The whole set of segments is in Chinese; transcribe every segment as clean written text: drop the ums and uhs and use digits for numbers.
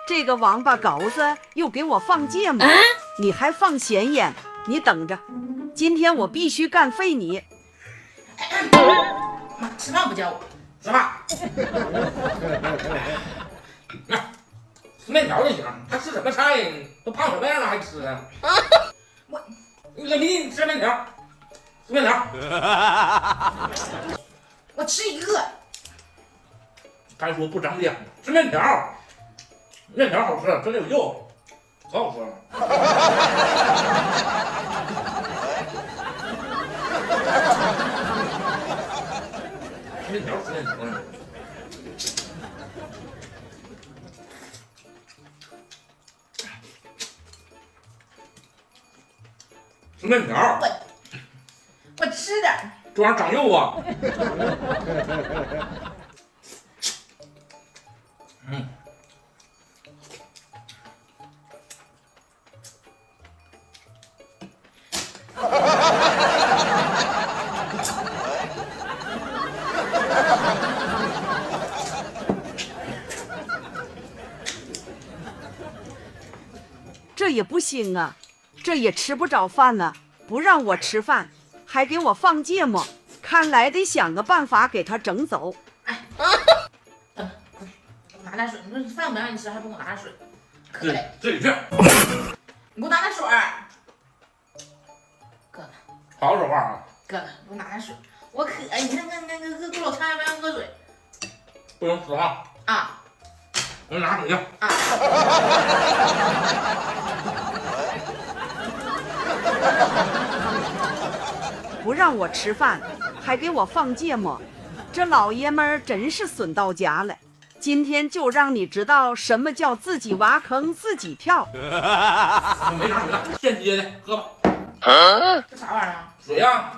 这个王八羔子又给我放芥末，你还放咸盐，你等着，今天我必须干废你！妈，吃饭不叫我，吃饭。吃面条就行，他吃什么菜呀？都胖什么样了还吃呢？你吃面条，吃面条。我吃一个。该说不长脸，吃面条，面条好吃，真的有肉，可好吃了。面条吃面条。吃面条，我吃点，这玩意儿长肉啊！这也不行啊，这也吃不着饭呢，不让我吃饭，还给我放芥末，看来得想个办法给他整走。哎，拿点水，你说饭不让你吃，还不给我拿点水，可嘞，自己去。你给我拿点水。哥哥，好好说话啊！哥哥，给我拿点水，我渴，你看给我看要不要喝水？不能吃啊！啊，我给你拿水去。啊。不让我吃饭，还给我放芥末，这老爷们儿真是损到家了。今天就让你知道什么叫自己挖坑自己跳。没拿水了，现接的，喝吧。这啥玩意儿啊？水呀，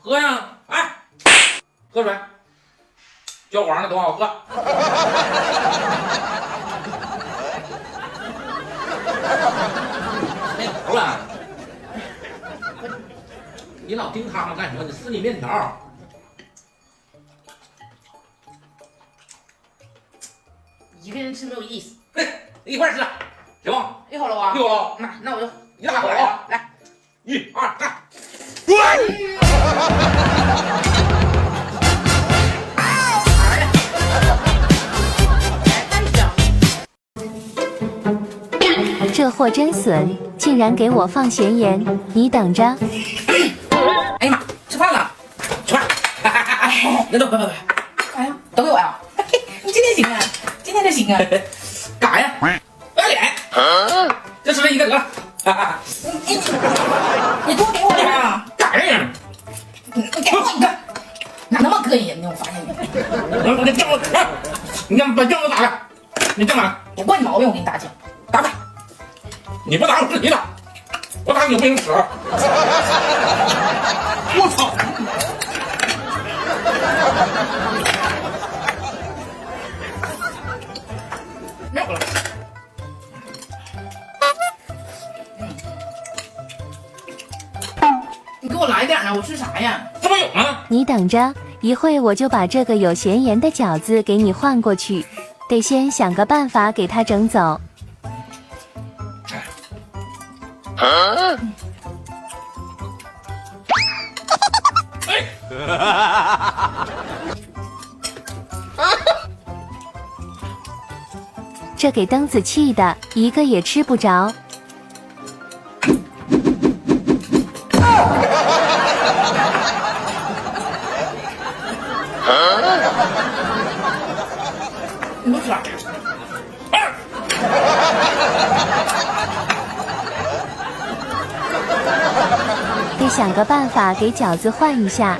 喝呀！哎，喝水，焦黄的多好喝。面条了，你老盯他们干什么？你吃你面条。一个人吃没有意思，一块吃，行吗？一口了啊？一口了，那我就一大口啊！来，1、2、3，这货真损，竟然给我放咸盐，你等着！哎呀妈，吃饭了，吃饭。那都别，哎呀，都给我呀！你今天行啊，今天就行啊！干啥呀？不要脸！就吃这一个得了。你多给我点啊！干啥呀？你给我一个，哪那么膈应呢？我发现你，你这么，你把酱油打开，你干嘛？我惯你毛病，我给你打酱，打吧。你不打我自己打，我打你不行使。我操！没有了。你给我来点啊！我吃啥呀？这不有吗？你等着，一会我就把这个有咸盐的饺子给你换过去，得先想个办法给他整走。这给灯子气的，一个也吃不着。你不吃？得想个办法给饺子换一下。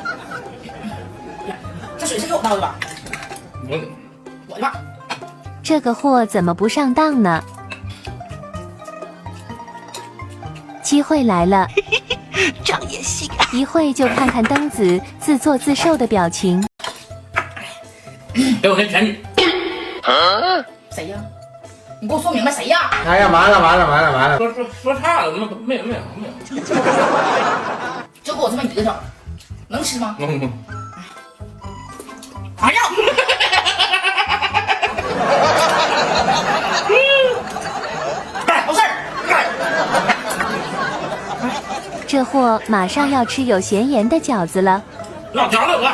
这水是给我倒的吧？我的吧。这个货怎么不上当呢？机会来了，这样也行啊！一会就看看灯子自作自受的表情。给我那甜女。谁呀？你给我说明白谁呀？哎呀，完了！说差了，没有。就给我这么一个整，能吃吗？嗯。哎呀！货马上要吃有咸盐的饺子了。要饺子了。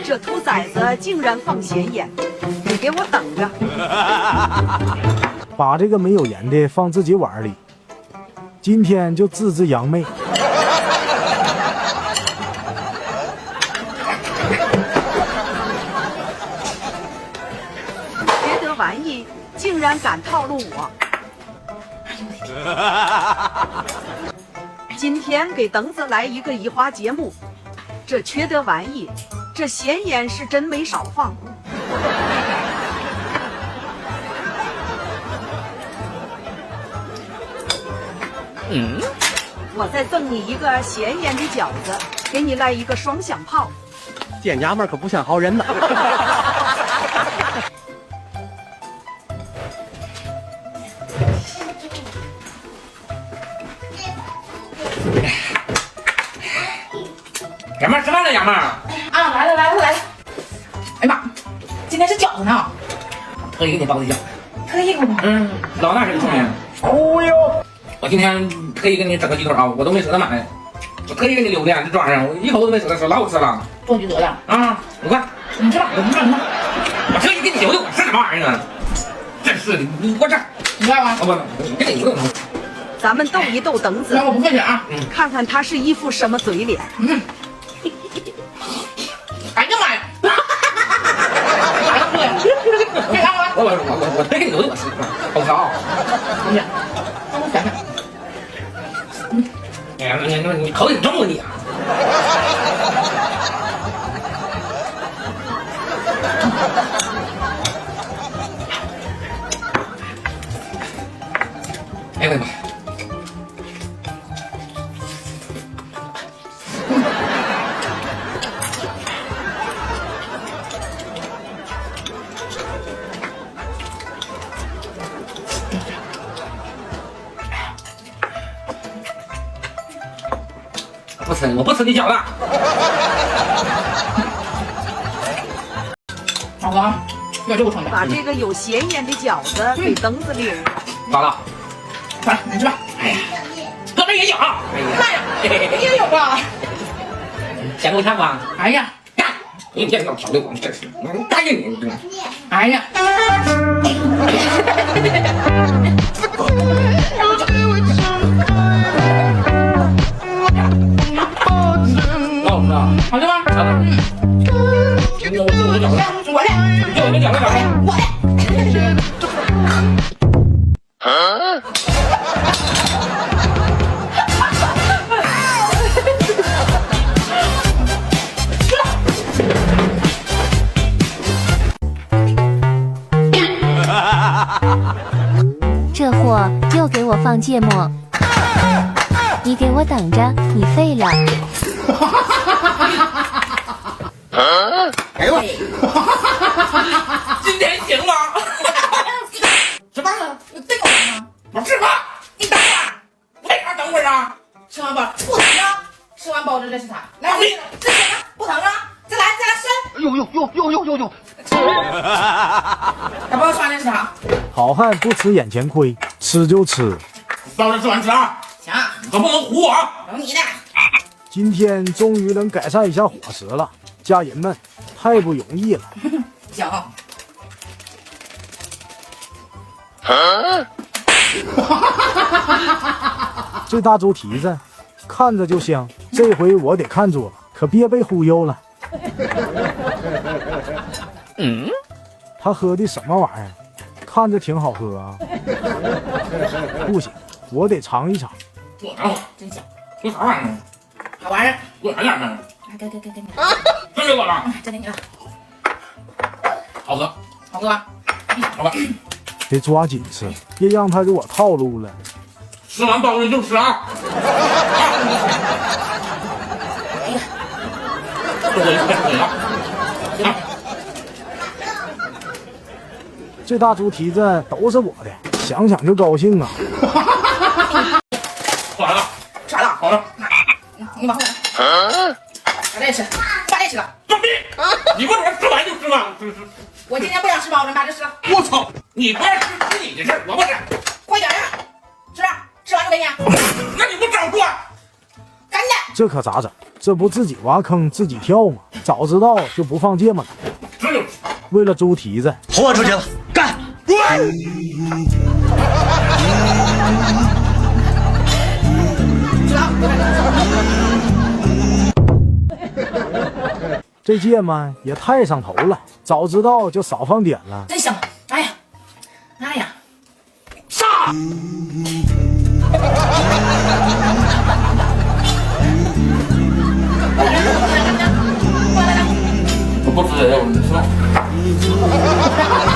这兔崽子竟然放咸盐，你给我等着！把这个没有盐的放自己碗里，今天就治治杨妹。别得玩意，竟然敢套路我！今天给等子来一个移花节目，这缺德玩意，这咸盐是真没少放。我再赠你一个咸盐的饺子，给你来一个双响炮。见娘们可不像好人呐。杨妹吃饭了，杨妹。啊，来了。哎妈，今天是饺子呢，特意给你包的饺子。特意给我。老大是个聪明。忽悠！我今天特意给你整个鸡腿啊，我都没舍得买，我特意给你留的，这装上，我一口都没舍得吃，老好吃了。多余得了啊！你看，你吃吧，我特意给你留的，我是什么玩意儿啊？真是的，你我这，你看吧。不，你给你留的。咱们斗一斗等子那，我不客气啊。看看他是一副什么嘴脸。哎呀妈呀！哎呀对，别看了。我特意给你留的，我是好吃啊。哎呀，让我想想。哎呀，你口挺重啊你啊！哎呦我的妈！我不吃你饺子。老哥，要这个成本。把这个有咸盐的饺子给等子领。咋了？来，你吃吧。哎呀，哥们也有。哎妈呀，你也有啊？想给我看吗？哎呀，干！你别老调的我，真是，答应你。哎呀。老师啊，好吃吗？我饺子，我的，就你饺子饺子。我的。这货又给我放芥末，你给我等着，你废了。哎呦我，今天行吗？吃饭了，你这个玩吗？我吃饭，你等会儿，为啥等会儿啊？吃完包不疼啊？吃完包子这是啥？来，这什么？不疼啊？再来伸。呦！把包子吃完了是啥？好汉不吃眼前亏，吃就吃。包子吃完吃啊，行，可不能唬我啊！有你的。今天终于能改善一下伙食了，家人们太不容易了。行。这大猪蹄子看着就香，这回我得看住了，可别被忽悠了。他喝的什么玩意儿？看着挺好喝啊。不行，我得尝一尝。我尝尝，真香，这啥玩意儿？好玩儿。我啥样呢？来，给你，真给我了，真给你了，好喝，好喝吧？好吧。得抓紧吃，别让他给我套路了。吃完包子就吃啊！这大猪蹄子都是我的，想想就高兴啊！你往后来。把这吃，把这吃了。放屁！你不是说吃完就吃吗？我今天不想吃包子，把这吃了。我操！你不爱吃吃你的事儿，我不吃。快点啊！吃完就给你。那你不早说？赶紧。这可咋整？这不自己挖坑自己跳吗？早知道就不放芥末了。这就为了猪蹄子，豁出去了，干！吃了。这芥末也太上头了，早知道就少放点了。真香！哎呀，哎呀，上！过来，我不吃这个，我吃。